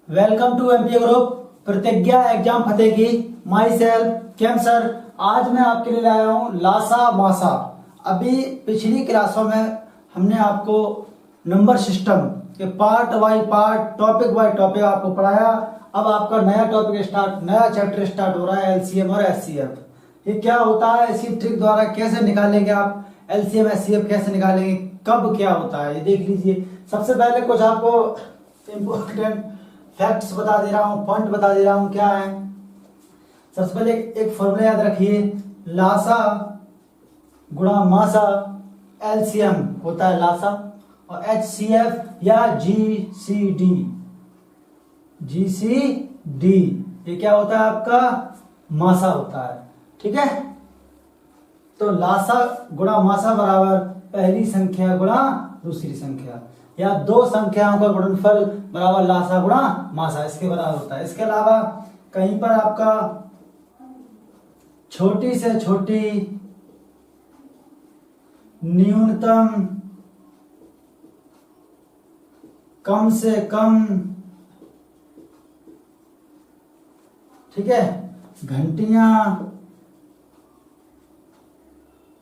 Welcome to MP group प्रतिज्ञा exam फतेह की। My self came sir. आज मैं आपके लिए लाया हूँ लासा मासा। अभी पिछली क्लासों में हमने आपको नंबर सिस्टम के part by part topic by topic आपको पढ़ाया। अब आपका नया टॉपिक स्टार्ट, नया चैप्टर स्टार्ट हो रहा है एलसीएम और एचसीएफ। ये क्या होता है, इसी ट्रिक द्वारा कैसे निकालेंगे आप एलसीएम एचसीएफ, कैसे निकालेंगे, कब क्या होता है ये देख लीजिए। सबसे पहले कुछ आपको इम्पोर्टेंट फैक्ट्स बता दे रहा हूँ, पॉइंट बता दे रहा हूँ क्या है। सबसे पहले एक फॉर्मूला याद रखिए, लासा गुणा मासा। एलसीएम होता है लासा और एचसीएफ या जीसीडी। जीसीडी ये क्या होता है आपका, मासा होता है। ठीक है, तो लासा गुणा मासा बराबर पहली संख्या गुणा दूसरी संख्या, या दो संख्याओं का गुणनफल बराबर लासा गुणा मासा, इसके बराबर होता है। इसके अलावा कहीं पर आपका छोटी से छोटी न्यूनतम कम से कम, ठीक है, घंटियां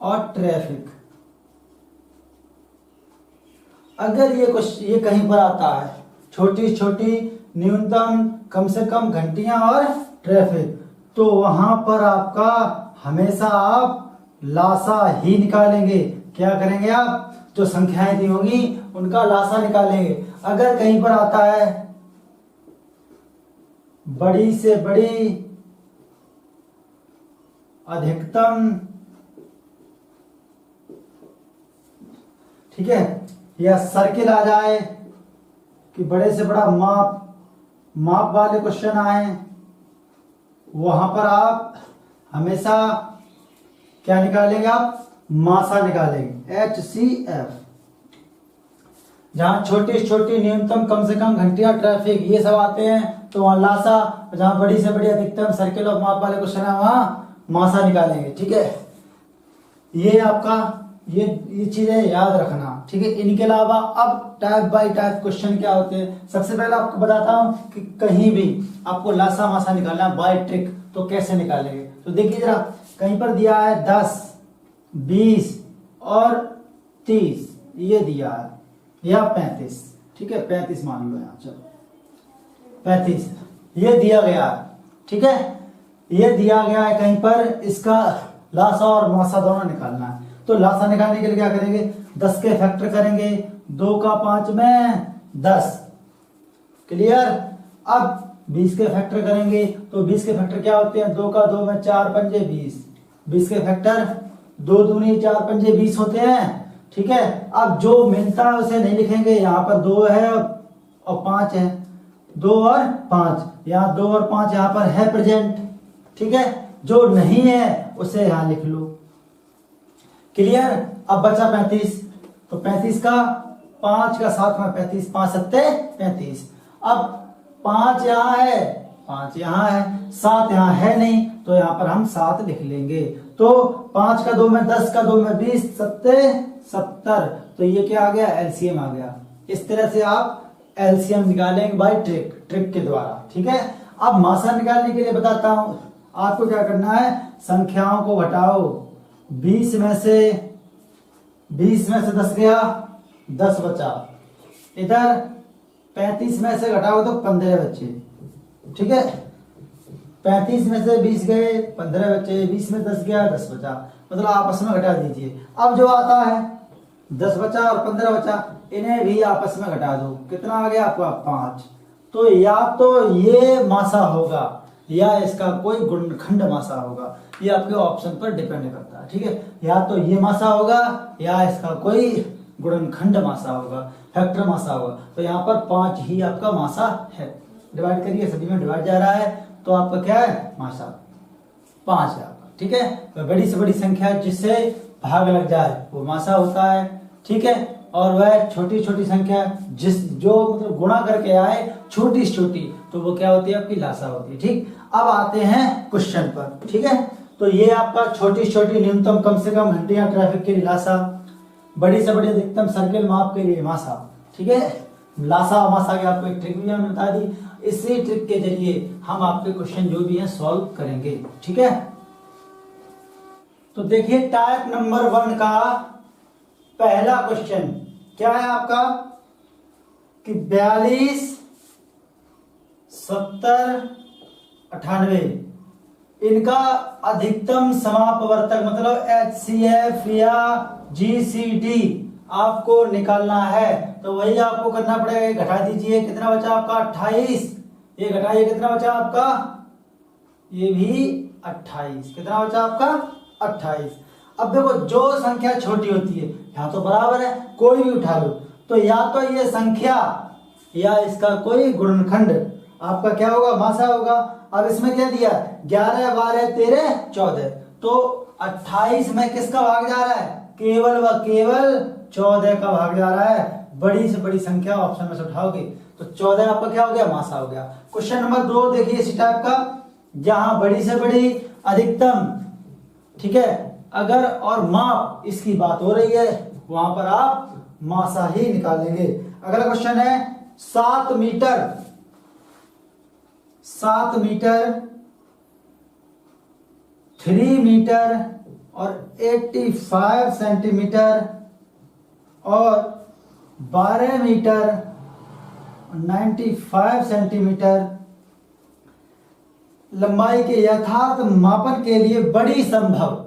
और ट्रैफिक, अगर ये कहीं पर आता है, छोटी छोटी न्यूनतम कम से कम घंटियां और ट्रैफिक, तो वहां पर आपका हमेशा आप लासा ही निकालेंगे। क्या करेंगे आप, जो संख्याएं दी होंगी उनका लासा निकालेंगे। अगर कहीं पर आता है बड़ी से बड़ी अधिकतम, ठीक है, या सर्किल आ जाए कि बड़े से बड़ा माप वाले क्वेश्चन आए, वहां पर आप हमेशा क्या निकालेंगे, आप मासा निकालेंगे, एचसीएफ। जहां छोटी छोटी न्यूनतम कम से कम घंटियां ट्रैफिक ये सब आते हैं तो वहां लासा, जहां बड़ी से बड़ी अधिकतम सर्किल और माप वाले क्वेश्चन है वहां मासा निकालेंगे। ठीक है, ये आपका ये चीजें याद रखना। ठीक है, इनके अलावा अब टाइप बाय टाइप क्वेश्चन क्या होते हैं। सबसे पहले आपको बताता हूं कि कहीं भी आपको लासा मासा निकालना है बाय ट्रिक, तो कैसे निकालेंगे। तो देखिए जरा, कहीं पर दिया है 10, 20 और 30, ये दिया है, या 35, ठीक है, 35 मान लो यहाँ, चलो 35 ये दिया गया है। ठीक है, ये दिया गया है कहीं पर, इसका लासा और मासा दोनों निकालना है। तो लासा निकालने के लिए क्या करेंगे, 10 के फैक्टर करेंगे, 2 का 5 में 10, क्लियर। अब 20 के फैक्टर करेंगे, तो 20 के फैक्टर क्या होते हैं, 2 का 2 में 4 पंजे 20, 20 के फैक्टर 2 दूनी 4 पंजे 20 होते हैं। ठीक है, अब जो मिलता है उसे नहीं लिखेंगे, यहाँ पर 2 है और 5 है, 2 और 5, यहाँ 2 और 5 यहाँ पर है प्रेजेंट। ठीक है, जो नहीं है उसे यहाँ लिख लो, क्लियर। अब बचा 35, तो 35 का 5 का 7 में 35, 5 सत्ते 35। अब 5 यहाँ है, 5 यहाँ है, 7 यहाँ है नहीं, तो यहाँ पर हम 7 लिख लेंगे। तो 5 का 2 में 10, का 2 में 20, सत्ते 70, तो ये क्या आ गया, एलसीएम आ गया। इस तरह से आप एलसीएम निकालेंगे बाय ट्रिक के द्वारा। ठीक है, अब मासा निकालने के लिए बताता हूं, आपको क्या करना है, संख्याओं को घटाओ, 20 में से 10 गया, 10 बचा, इधर 35 में से घटाओ तो 15 बचे। ठीक है, 35 में से 20 गए, 15 बचे, 20 में 10 गया, 10 बचा, मतलब आपस में घटा दीजिए। अब जो आता है 10 बचा और 15 बचा, इन्हें भी आपस में घटा दो, कितना आ गया आपका, 5। तो या तो ये मासा होगा या इसका कोई गुणनखंड मासा होगा, ये आपके ऑप्शन पर डिपेंड करता है। ठीक है, या तो ये मासा होगा या इसका कोई गुणनखंड मासा होगा, फैक्टर मासा होगा। तो यहाँ पर 5 ही आपका मासा है। डिवाइड करिए, सभी में डिवाइड जा रहा है, तो आपका क्या है, मासा 5 है आपका। ठीक है, तो बड़ी से बड़ी संख्या जिससे भाग लग जाए वो मासा होता है। ठीक है, और वह छोटी छोटी संख्या जो मतलब गुणा करके आए छोटी छोटी, तो वो क्या होती है, आपकी लासा होती है। ठीक, अब आते हैं क्वेश्चन पर। ठीक है, तो ये आपका छोटी छोटी न्यूनतम कम से कम घंटियां ट्रैफिक के लिए लासा, बड़ी से बड़ी अधिकतम सर्किल माप के लिए मासा। ठीक है, लासा मासा की आपको एक ट्रिक भी हमने बता दी। इसी ट्रिक के जरिए हम आपके क्वेश्चन जो भी हैं सॉल्व करेंगे। ठीक है, तो देखिए टाइप नंबर 1 का पहला क्वेश्चन क्या है आपका कि 42, 70, 98 इनका अधिकतम समापवर्तक मतलब HCF या GCD आपको निकालना है। तो वही आपको करना पड़ेगा, घटा दीजिए, कितना बचा आपका 28, ये घटाइए कितना बचा आपका, ये भी 28, कितना बचा आपका 28। अब देखो जो संख्या छोटी होती है या तो बराबर है, कोई भी उठा लो, तो या तो ये संख्या या इसका कोई गुणनखंड आपका क्या होगा, मासा होगा। अब इसमें क्या दिया, 11, 12, 13, 14, तो 28 में किसका भाग जा रहा है, केवल व केवल 14 का भाग जा रहा है। बड़ी से बड़ी संख्या ऑप्शन में से उठाओगे तो 14 आपका क्या हो गया, मासा हो गया। क्वेश्चन नंबर 2 देखिए इसी टाइप का, जहां बड़ी से बड़ी अधिकतम, ठीक है, अगर और माप इसकी बात हो रही है वहां पर आप मासा ही निकालेंगे। अगला क्वेश्चन है 7 मीटर, 3 मीटर और 85 सेंटीमीटर और 12 मीटर 95 सेंटीमीटर लंबाई के यथार्थ मापन के लिए बड़ी संभव,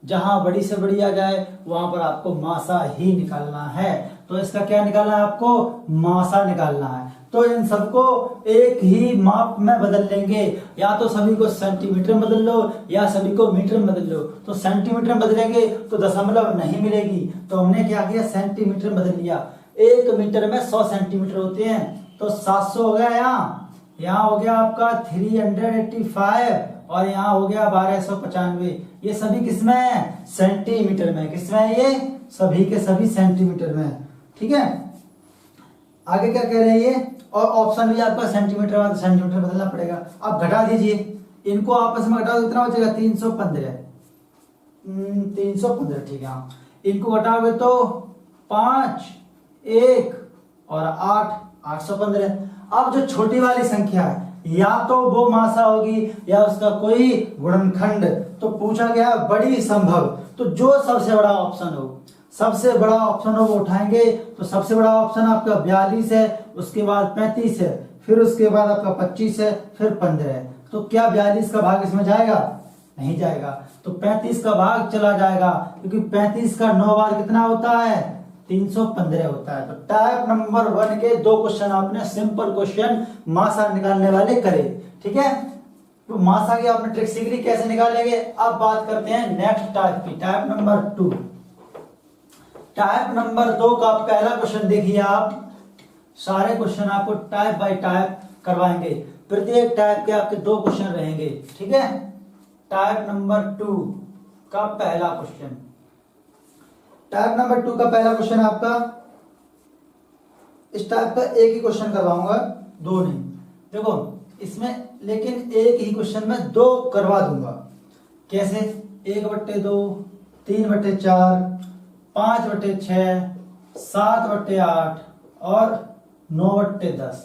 जहां बड़ी से बड़ी आ जाए वहां पर आपको मासा ही निकालना है। तो इसका क्या निकालना है, आपको मासा निकालना है। तो इन सबको एक ही माप में बदल लेंगे, या तो सभी को सेंटीमीटर में बदल लो या सभी को मीटर में बदल लो। तो सेंटीमीटर में बदलेंगे तो दशमलव नहीं मिलेगी, तो हमने क्या किया, सेंटीमीटर में बदल लिया। 1 मीटर में 100 सेंटीमीटर होते हैं, तो 700 हो गया, यहाँ हो गया आपका 385 और यहाँ हो गया 1295। ये सभी किसमें है, सेंटीमीटर में। किसमें है ये, सभी के सभी सेंटीमीटर में। ठीक है, आगे क्या कह रहे हैं ये, और ऑप्शन भी आपका सेंटीमीटर वाला सेंटीमीटर बदलना पड़ेगा। अब घटा दीजिए, इनको आपस में घटा दो, कितना बचेगा 315, 315, ठीक है। इनको घटाओगे तो 5, 1 और 8, 815। अब जो छोटी वाली संख्या है या तो वो मासा होगी या उसका कोई गुणनखंड। तो पूछा गया बड़ी संभव, तो जो सबसे बड़ा ऑप्शन हो, सबसे बड़ा ऑप्शन हो वो उठाएंगे। तो सबसे बड़ा ऑप्शन आपका 42 है, उसके बाद 35 है, फिर उसके बाद आपका 25 है, फिर 15 है। तो क्या 42 का भाग इसमें जाएगा, नहीं जाएगा, तो 35 का भाग चला जाएगा, क्योंकि 35 का 9 बार कितना होता है, 315 होता है। तो टाइप नंबर 1 के 2 क्वेश्चन आपने सिंपल क्वेश्चन मासा निकालने वाले करे। ठीक है, तो मासा की आपने ट्रिक सीख ली कैसे निकालेंगे। अब बात करते हैं नेक्स्ट टाइप की, टाइप नंबर 2। टाइप नंबर 2 का पहला क्वेश्चन देखिए आप, सारे क्वेश्चन आपको टाइप बाय टाइप करवाएंगे, प्रत्येक टाइप के आपके 2 क्वेश्चन रहेंगे। ठीक है, टाइप नंबर 2 का पहला क्वेश्चन, टाइप नंबर 2 का पहला क्वेश्चन आपका इस टाइप का एक ही क्वेश्चन करवाऊंगा, 2 नहीं। देखो इसमें लेकिन एक ही क्वेश्चन में 2 करवा दूंगा। कैसे, 1/2, 3/4, 5/6, 7/8 और 9/10।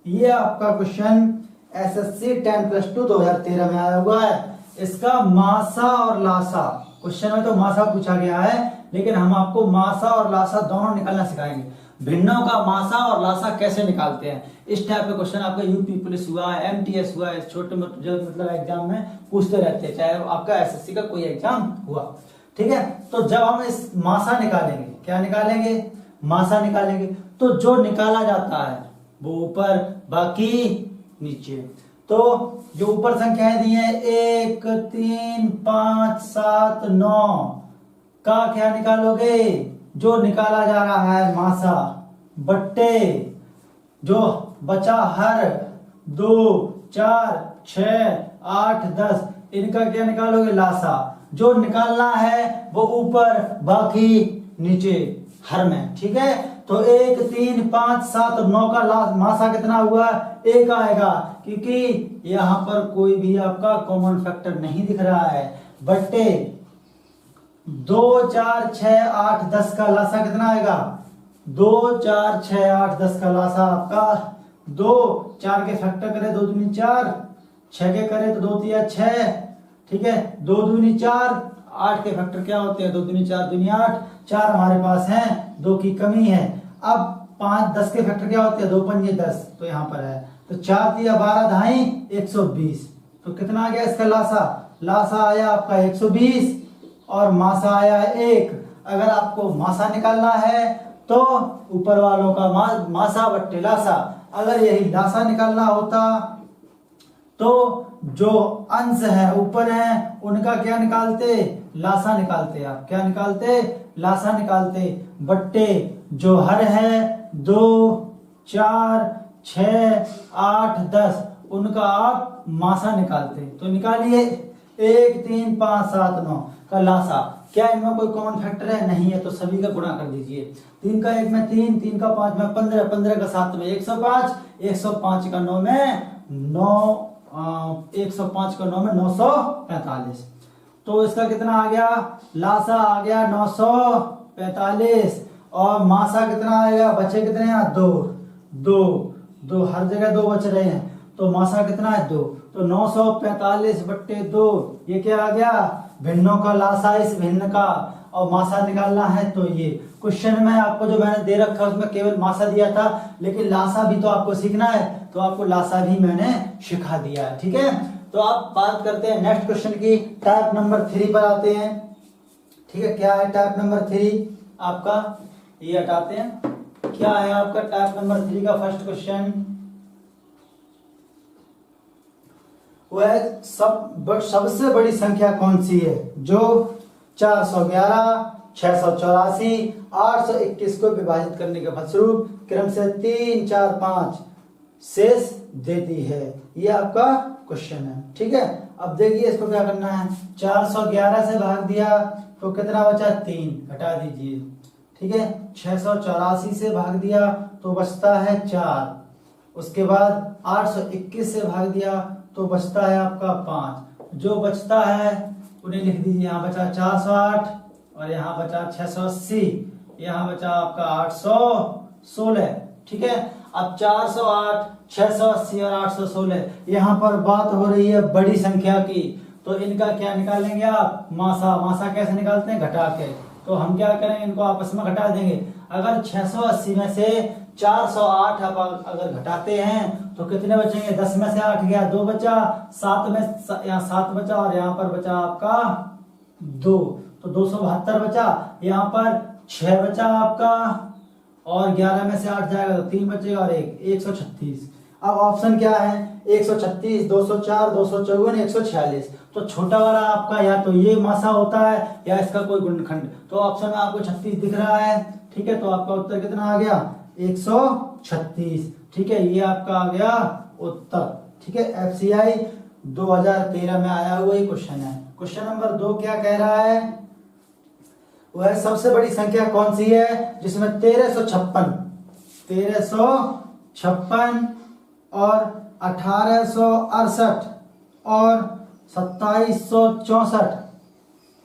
ये आपका क्वेश्चन SSC 10+2 2013 में आया हुआ है। इसका मासा और लासा, क्वेश्चन में तो मासा पूछा गया है, लेकिन हम आपको मासा और लासा दोनों निकालना सिखाएंगे। भिन्नों का मासा और लासा कैसे निकालते हैं, इस टाइप के क्वेश्चन आपका यूपी पुलिस हुआ, MTS हुआ, छोटे जो मतलब एग्जाम में पूछते रहते हैं, चाहे आपका SSC का कोई एग्जाम हुआ। ठीक है, तो जब हम इस मासा निकालेंगे, क्या निकालेंगे, मासा निकालेंगे, तो जो निकाला जाता है वो ऊपर, बाकी नीचे। तो जो ऊपर संख्याएं दी हैं 1, 3, 5, 7, 9 का क्या निकालोगे, जो निकाला जा रहा है मासा, बट्टे जो बचा हर 2, 4, 6, 8, 10 इनका क्या निकालोगे, लासा। जो निकालना है वो ऊपर, बाकी नीचे हर में। ठीक है, तो 1, 3, 5, 7 और 9 का मासा कितना हुआ, 1 आएगा, क्योंकि यहाँ पर कोई भी आपका कॉमन फैक्टर नहीं दिख रहा है। बट्टे 2, 4, 6, 8, 10 का लासा कितना आएगा, 2, 4, 6, 8, 10 का लासा आपका 2, 4 के फैक्टर करे 2 दूनी 4, 6 के करे तो 2 तिया 6, ठीक है, 2 दूनी 4, 8 के फैक्टर क्या होते हैं 2 दूनी 4 दूनी 8, 4 हमारे पास हैं, 2 की कमी है। अब 5, 10 के फैक्टर क्या होते हैं 2 पंजे 10, तो यहाँ पर है, तो 4 तिया 12 ढाई 120, तो कितना आ गया इसका लासा? लासा आया आपका 120 और मासा आया 1। अगर आपको मासा निकालना है तो ऊपर वालों का मासा बट्टे लासा, अगर यही लासा निकालना होता तो जो अंश है ऊपर है उनका क्या निकालते? लासा निकालते। आप क्या निकालते? लासा निकालते, बट्टे जो हर है 2, 4, 6, 8, 10 उनका आप मासा निकालते। तो निकालिए 1, 3, 5, 7, 9 का लासा। क्या इनमें कोई कॉमन फैक्टर है? नहीं है, तो सभी का गुणा कर दीजिए। 3 का 1 में 3, 3 का 5 में 15, 15 का 7 में 105, 105 का 9 में 105 का 9 में 945। तो इसका कितना आ गया? लासा आ गया 945 और मासा कितना आएगा? बचे कितने हैं? 2, 2, 2 हर जगह 2 बच रहे हैं, तो मासा कितना है? 2, तो 945 बट्टे 2, ये क्या आ गया? भिन्नों का लासा इस भिन्न का, और मासा निकालना है तो ये क्वेश्चन में आपको जो मैंने दे रखा उसमें केवल मासा दिया था, लेकिन लासा भी तो आपको सीखना है, तो आपको लासा भी मैंने सिखा दिया है। ठीक है, तो आप बात करते हैं नेक्स्ट क्वेश्चन की। टाइप नंबर 3 पर आते हैं। ठीक है, क्या है टाइप नंबर 3 आपका? ये हटाते हैं। क्या है आपका टाइप नंबर 3 का फर्स्ट क्वेश्चन? वह सबसे बड़ी संख्या कौन सी है जो 411, 684, 821 को विभाजित करने के फलस्वरूप क्रम से 3, 4, 5 शेष देती है? ये आपका क्वेश्चन है। ठीक है, अब देखिए इसको क्या करना है। 411 से भाग दिया तो कितना बचा? 3, घटा दीजिए। ठीक है, 684 से भाग दिया तो बचता है 4, उसके बाद 821 से भाग दिया तो बचता है आपका 5, जो बचता है उन्हें लिख दीजिए। यहाँ बचा 408 और यहाँ बचा 680, यहाँ बचा आपका 816। ठीक है, अब 408, 680 और 816, यहाँ पर बात हो रही है बड़ी संख्या की, तो इनका क्या निकालेंगे आप? मासा। मासा कैसे निकालते हैं? घटा के। तो हम क्या करेंगे? इनको आपस में घटा देंगे। अगर 680 में से 408 आप अगर घटाते हैं तो कितने बचेंगे? 10 में से 8 गया, 2 बचा, 7 में यहाँ 7 बचा और यहाँ पर बचा आपका 2, तो 272 बचा। यहाँ पर 6 बचा आपका और 11 में से 8 जाएगा तो 3 बचेगा और 136। अब ऑप्शन क्या है? 136, 204, 254, 146। तो छोटा वाला आपका या तो ये मासा होता है या इसका कोई गुणनखंड। तो ऑप्शन में आपको 36 दिख रहा है। ठीक है, तो आपका उत्तर कितना आ गया? 136। ठीक है, ये आपका आ गया उत्तर। ठीक है, FCI 2013 में आया हुआ ही क्वेश्चन है। क्वेश्चन नंबर 2 क्या कह रहा है? वह सबसे बड़ी संख्या कौन सी है जिसमें 1356 और 1868 और 2764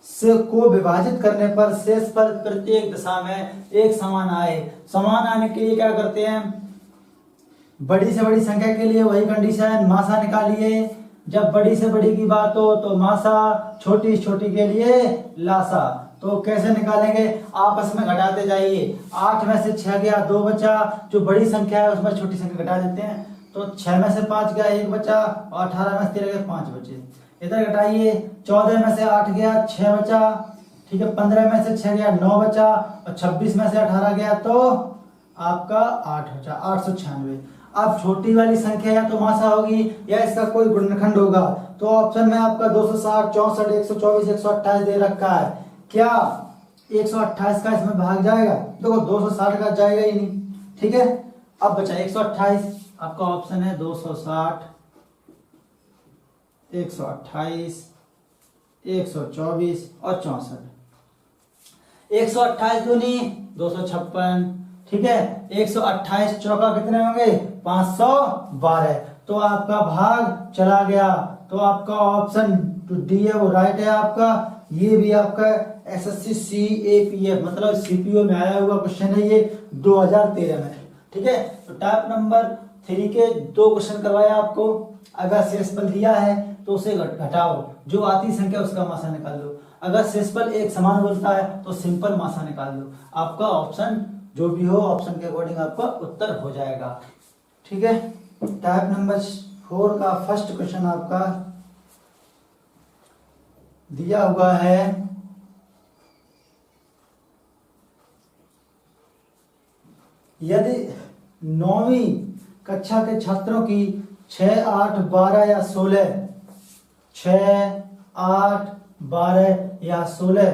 से को विभाजित करने पर शेष पर प्रत्येक दिशा में एक समान आए। समान आने के लिए क्या करते हैं? बड़ी से बड़ी संख्या के लिए वही कंडीशन, मासा निकालिए। जब बड़ी से बड़ी की बात हो तो मासा, छोटी छोटी के लिए लासा। तो कैसे निकालेंगे? आपस में घटाते जाइए। 8 में से 6 गया, 2 बचा। जो बड़ी संख्या है उसमें छोटी संख्या घटा देते हैं, तो 6 में से 5 गया, 1 बचा और 18 में से 13 गया, 5 बचे। इधर घटाइए, 14 में से 8 गया, 6 बचा। ठीक है, 15 में से 6 गया, 9 बचा और 26 में से 18 गया तो आपका 8 बचा, 896। अब छोटी वाली संख्या या तो मासा होगी या इसका कोई गुणनखंड होगा। तो ऑप्शन में आपका 260, 64, 124, 128 दे रखा है। क्या 128 का इसमें भाग जाएगा? देखो 260 का जाएगा ही नहीं। ठीक है, अब बचा 128। आपका ऑप्शन है 260, 128, 124 और 64। 128 दूनी 256। ठीक है, 128 चौका कितने होंगे? 512। तो आपका भाग चला गया। तो आपका ऑप्शन डी है वो राइट है आपका। ये भी आपका SSC CAPF मतलब CPO में आया हुआ क्वेश्चन है ये 2013 में। ठीक है, तो टाइप नंबर 3 के 2 क्वेश्चन करवाए आपको। अगर शेषफल दिया है तो उसे घटाओ, जो आती संख्या उसका मासा निकाल लो। अगर शेषफल एक समान बोलता है तो सिंपल मासा निकाल लो। आपका ऑप्शन जो भी हो, ऑप्शन के अकॉर्डिंग आपका उत्तर हो जाएगा। ठीक है, टाइप नंबर 4 का फर्स्ट क्वेश्चन आपका दिया हुआ है, यदि 9वीं कक्षा के छात्रों की 6, 8, 12 या 16 6, 8, 12 या 16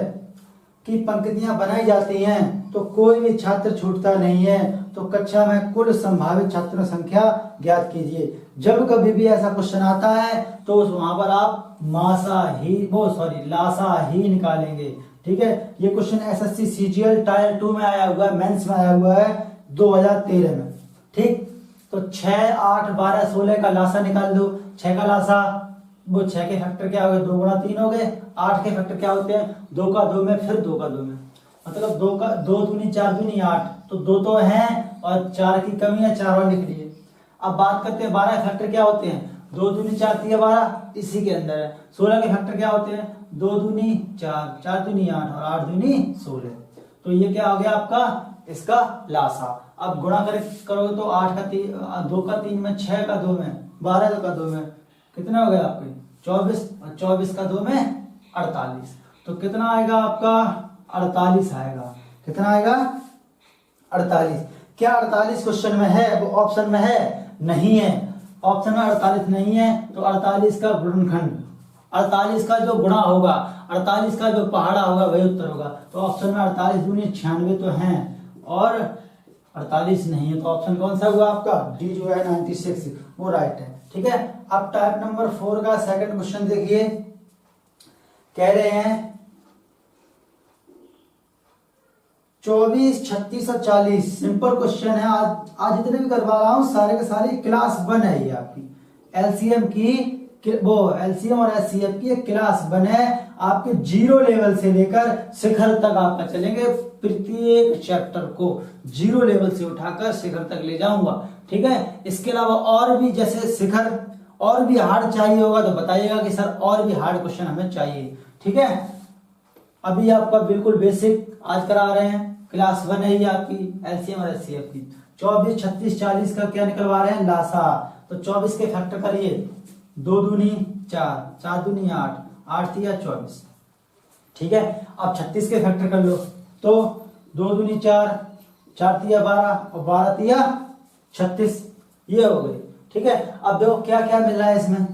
की पंक्तियां बनाई जाती हैं तो कोई भी छात्र छूटता नहीं है, तो कक्षा में कुल संभावित छात्रों संख्या ज्ञात कीजिए। जब कभी भी ऐसा क्वेश्चन आता है तो वहां पर आप लासा ही निकालेंगे। ठीक है, ये क्वेश्चन एसएससी सीजीएल टायर 2 में आया हुआ है, मेंस में आया हुआ है 2013 में। ठीक, तो 6, 8, 12, 16 का लासा निकाल दो। 6 का लासा, वो 6 के फैक्टर क्या हो गए, 2 गुणा 3 हो गए। 8 के फैक्टर क्या होते हैं, 2 का 2 में, फिर 2 का 2 में, मतलब 2 का 2 दूनी 4 दूनी 8, तो 2 तो हैं और 4 की कमी है, 4 और लिख लिए। अब बात करते हैं 12 के फैक्टर क्या होते हैं, 2 दूनी 4 3 12, इसी के अंदर है। 16 के फैक्टर क्या होते हैं, 2 दूनी 4, 4 दूनी 8 और 8 दूनी 16। तो ये क्या हो गया आपका, इसका लासा। अब गुणा करोगे तो 8 का 3, 2 का 3 में, 6 का 2 में, 12 का 2 में, कितना हो गया आपके 24, और 24 का 2 में 48। तो कितना आएगा आपका, 48 आएगा। कितना आएगा, 48। क्या 48 क्वेश्चन में है, वो ऑप्शन में है? नहीं है, ऑप्शन में 48 नहीं है। तो 48 का गुणनखंड, 48 का जो गुणा होगा, 48 का जो पहाड़ा होगा वही उत्तर होगा। तो ऑप्शन में 48 दूनी 96 तो हैं और 48 नहीं है, तो ऑप्शन कौन सा हुआ आपका, डी जो है 96, वो राइट है। ठीक है, अब टाइप नंबर 4 का सेकंड क्वेश्चन देखिए, कह रहे हैं 24, 36 और 40। सिंपल क्वेश्चन है। आज जितने भी करवा रहा हूं सारे के सारे क्लास 1 है ये आपकी एलसीएम की, वो एलसीएम और एचसीएफ की क्लास 1 है। आपके 0 लेवल से लेकर शिखर तक आपका चलेंगे, प्रत्येक चैप्टर को 0 लेवल से उठाकर शिखर तक ले जाऊंगा। ठीक है, इसके अलावा और भी जैसे शिखर और भी हार्ड चाहिए होगा तो बताइएगा कि सर और भी हार्ड क्वेश्चन हमें चाहिए। ठीक है, अभी आपका बिल्कुल बेसिक आज करा रहे हैं, क्लास 1 है ये आपकी एलसीएम और एचसीएफ की। 24, 36, 40 का क्या निकलवा रहे हैं, लासा। तो 24 के फैक्टर करिए, 2 दूनी 4, 4 दूनी 8, 8 तिया 24। ठीक है, अब 36 के फैक्टर कर लो, तो 2 दूनी 4, 4 तिया 12 और 12 तिया 36, ये हो गई। ठीक है, अब देखो क्या क्या मिल रहा है इसमें,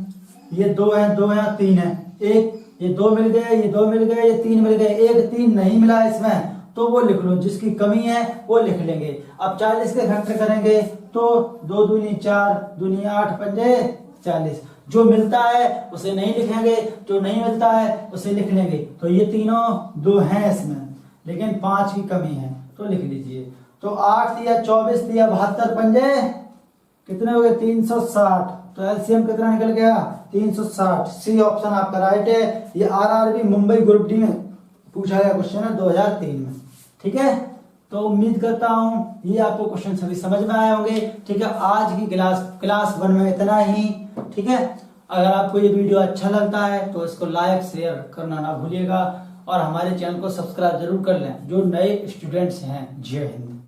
ये 2 है, 2 है, 3 है, एक ये 2 मिल गए, ये 2 मिल गए, ये 3 मिल गए, एक 3 नहीं मिला इसमें तो वो लिख लो, जिसकी कमी है वो लिख लेंगे। अब 40 के फैक्टर करेंगे तो 2 दूनी 4, दूनी 8, 5 40। जो मिलता है उसे नहीं लिखेंगे, जो नहीं मिलता है उसे लिख लेंगे। तो ये तीनों 2 हैं इसमें, लेकिन 5 की कमी है तो लिख लीजिए। तो 8 दिया 24 दिया 72, 5 कितने हो गए, 360। तो एलसीएम कितना निकल गया, 360। सी ऑप्शन आपका राइट है। ये आरआरबी मुंबई ग्रुप डी में पूछा गया क्वेश्चन है 2003 में। ठीक है, तो उम्मीद करता हूं ये आपको क्वेश्चन सभी समझ में आए होंगे। ठीक है, आज की क्लास 1 में इतना ही। ठीक है, अगर आपको ये वीडियो अच्छा लगता है तो इसको लाइक शेयर करना ना भूलिएगा और हमारे चैनल को सब्सक्राइब जरूर कर लें जो नए स्टूडेंट्स हैं। जय हिंद।